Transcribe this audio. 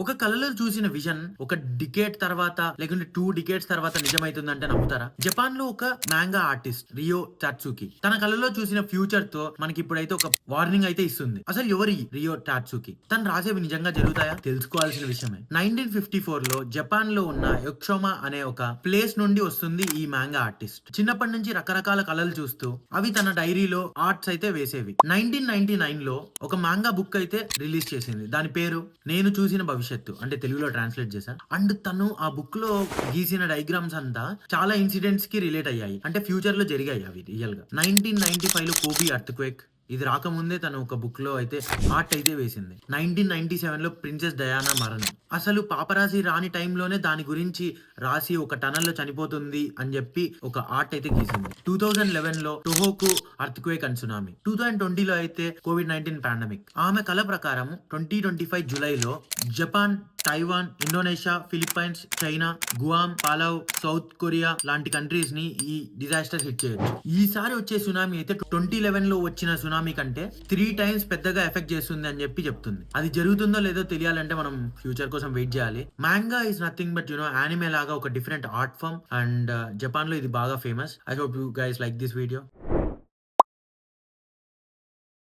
ఒక కలలో చూసిన విజన్ ఒక డికేడ్ తర్వాత లేకుంటే 2 డికేడ్స్ తర్వాత నిజమైతుందంటే నమ్ముతారా? జపాన్ లో ఒక మ్యాంగా ఆర్టిస్ట్ రియో టాట్సుకి తన కలలో చూసిన ఫ్యూచర్ తో మనకి ఇప్పుడైతే ఒక వార్నింగ్ అయితే ఇస్తుంది. అసలు ఎవరి రియో టాట్సుకి? తను రాసేవి నిజంగా జరుగుతాయా? తెలుసుకోవాల్సిన విషయమే. 1954 లో జపాన్ లో ఉన్న యొక్షోమా అనే ఒక ప్లేస్ నుండి వస్తుంది ఈ మ్యాంగా ఆర్టిస్ట్. చిన్నప్పటి నుంచి రకరకాల కళలు చూస్తూ అవి తన డైరీలో ఆర్ట్స్ అయితే వేసేవి. 1999 లో ఒక మ్యాంగా బుక్ అయితే రిలీజ్ చేసింది. దాని పేరు నేను చూసిన భవిష్యత్తు, అంటే తెలుగులో ట్రాన్స్లేట్ చేశా. అండ్ తను ఆ బుక్ లో గీసిన డయాగ్రామ్స్ అంతా చాలా ఇన్సిడెంట్స్ కి రిలేట్ అయ్యాయి, అంటే ఫ్యూచర్ లో జరిగాయి అవి రియల్ గా. 1995 లో కోబీ అర్త్ క్వేక్ ఇది రాకముందే తను ఒక బుక్ లో అయితే ఆర్ట్ అయితే వేసింది. 1997 లో ప్రిన్సెస్ డయానా మరణం, అసలు పాపరాజీ రాని టైంలోనే దాని గురించి రాసి ఒక టనల్ లో చనిపోతుంది అని చెప్పి ఒక ఆర్ట్ అయితే గీసింది. 2011 లో టొహోకు అర్త్ క్వేక్ అండ్ సునామీ, 2020 లో అయితే కోవిడ్-19 పాండమిక్. ఆమె కళ ప్రకారం 2025 జూలైలో Japan, Taiwan, Indonesia, Philippines, China, Guam, Palau, South Korea లాంటి కంట్రీస్ ని ఈ డిజాస్టర్ హిట్ చేయొచ్చు. ఈసారి వచ్చే సునామీ అయితే 2011 లో వచ్చిన సునామీ కంటే 3 టైమ్స్ పెద్దగా ఎఫెక్ట్ చేస్తుంది అని చెప్పి చెప్తుంది. అది జరుగుతుందో లేదో తెలియాలంటే మనం ఫ్యూచర్ కోసం వెయిట్ చేయాలి. Manga is nothing but anime లాగా ఒక different art form, and Japan లో ఇది బాగా famous. I hope you guys like this video.